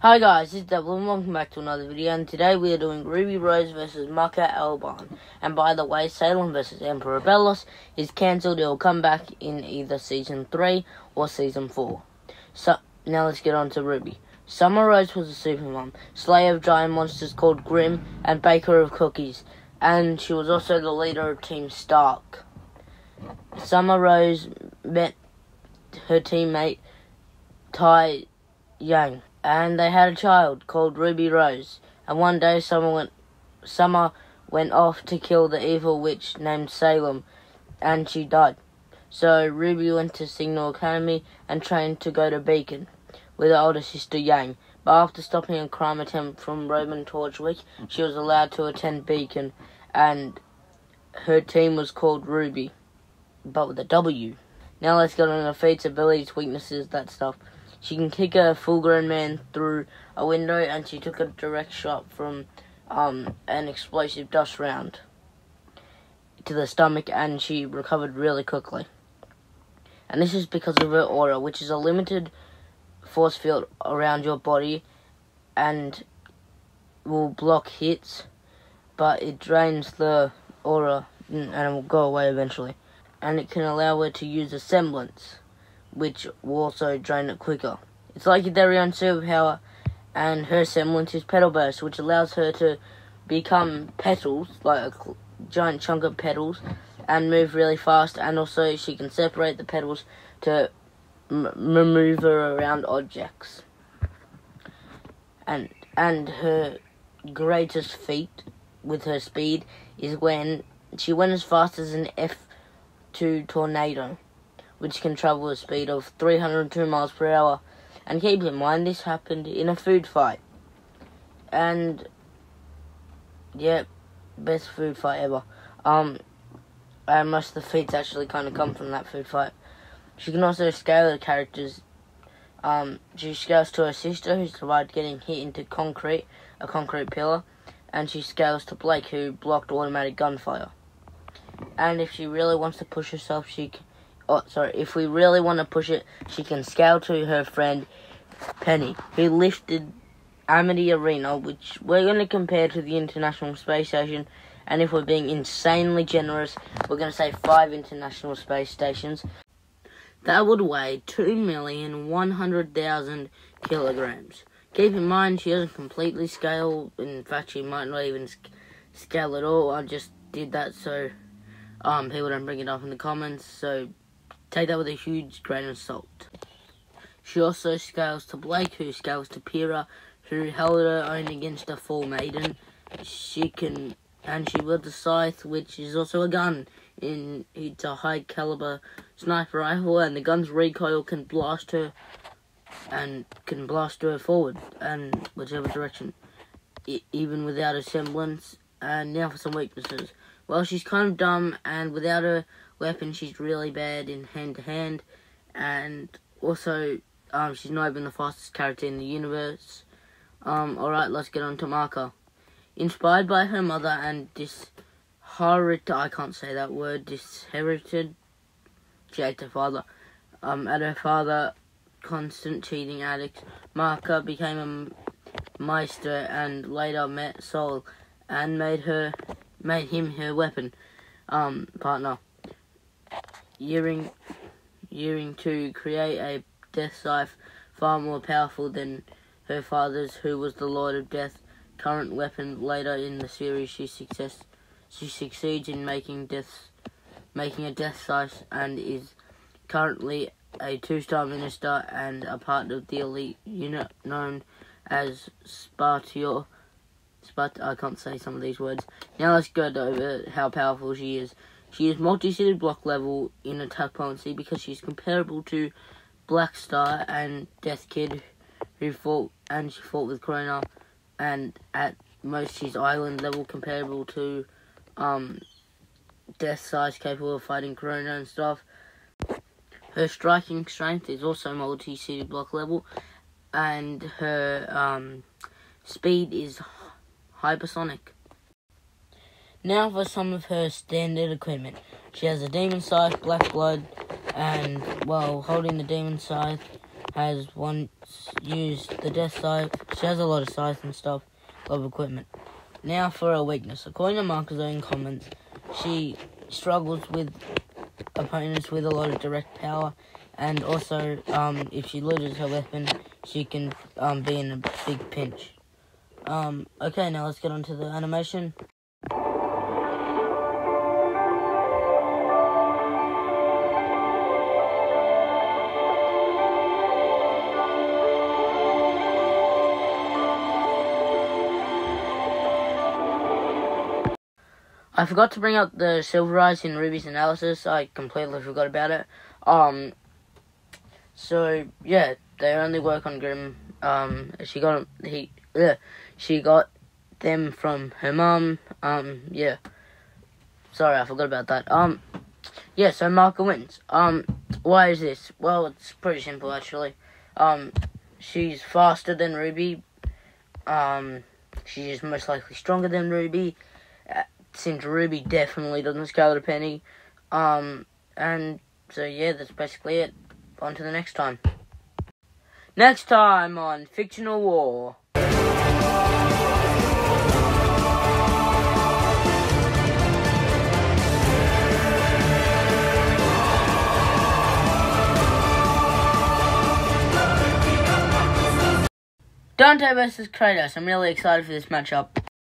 Hi guys, it's Devil and welcome back to another video, and today we are doing Ruby Rose vs Maka albarn. And by the way, Salem vs Emperor Bellos is cancelled. It will come back in either Season 3 or Season 4. So, now let's get on to Ruby. Summer Rose was a supermom, slayer of giant monsters called Grimm, and baker of cookies. And she was also the leader of Team Stark. Summer Rose met her teammate Tai Yang, and they had a child called Ruby Rose. And one day Summer went off to kill the evil witch named Salem, and she died. So Ruby went to Signal Academy and trained to go to Beacon with her older sister Yang. But after stopping a crime attempt from Roman Torchwick, she was allowed to attend Beacon, and her team was called Ruby, but with a W. Now let's get on her feats, abilities, weaknesses, that stuff. She can kick a full-grown man through a window, and she took a direct shot from an explosive dust round to the stomach, and she recovered really quickly. And this is because of her aura, which is a limited force field around your body and will block hits, but it drains the aura and it will go away eventually. And it can allow her to use a semblance, which will also drain it quicker. It's like a very own superpower, and her semblance is Petal Burst, which allows her to become petals, like a giant chunk of petals, and move really fast. And also she can separate the petals to maneuver around objects. And her greatest feat with her speed is when she went as fast as an F2 tornado, which can travel at a speed of 302 miles per hour. And keep in mind, this happened in a food fight. And, yeah, best food fight ever. And most of the feats actually kind of come from that food fight. She can also scale the characters. She scales to her sister, who survived getting hit into a concrete pillar. And she scales to Blake, who blocked automatic gunfire. And if she really wants to push herself, if we really want to push it, she can scale to her friend Penny, who lifted Amity Arena, which we're going to compare to the International Space Station. And if we're being insanely generous, we're going to say 5 International Space Stations. That would weigh 2,100,000 kilograms. Keep in mind, she doesn't completely scale. In fact, she might not even scale at all. I just did that so people don't bring it up in the comments. So take that with a huge grain of salt. She also scales to Blake, who scales to Pyrrha, who held her own against a full maiden. She wields a scythe, which is also a gun. It's a high caliber sniper rifle, and the gun's recoil can blast her forward and whichever direction, even without a semblance. And now for some weaknesses. Well, she's kind of dumb, and without her weapon, she's really bad in hand-to-hand. And also, she's not even the fastest character in the universe. Alright, let's get on to Maka. Inspired by her mother and disinherited, she ate her father. At her father, constant cheating addict, Maka became a Meister and later met Sol and made him her weapon partner. Yearning to create a death scythe far more powerful than her father's, who was the Lord of Death. Current weapon. Later in the series, she succeeds in making a death scythe, and is currently a 2-star minister and a part of the elite unit known as Spartior. I can't say some of these words. Now let's go over how powerful she is. She is multi-seeded block level in attack potency because she's comparable to Black Star and Death Kid, she fought with Corona, and at most she's island level, comparable to Death Size, capable of fighting Corona and stuff. Her striking strength is also multi-seeded block level, and her speed is hypersonic. Now for some of her standard equipment. She has a demon scythe, black blood, and while holding the demon scythe, has once used the death scythe. She has a lot of scythe and stuff, a lot of equipment. Now for her weakness. According to Maka's own comments, she struggles with opponents with a lot of direct power, and also if she loses her weapon, she can be in a big pinch. Okay, now let's get on to the animation. I forgot to bring up the silver eyes in Ruby's analysis. I completely forgot about it. So yeah, they only work on Grim. She got them from her mum. Yeah. Sorry, I forgot about that. Yeah. So Maka wins. Why is this? Well, it's pretty simple actually. She's faster than Ruby. She's most likely stronger than Ruby. Since Ruby definitely doesn't scale to Penny. And so yeah, that's basically it. On to the next time. Next time on Fictional War. Dante versus Kratos. I'm really excited for this matchup.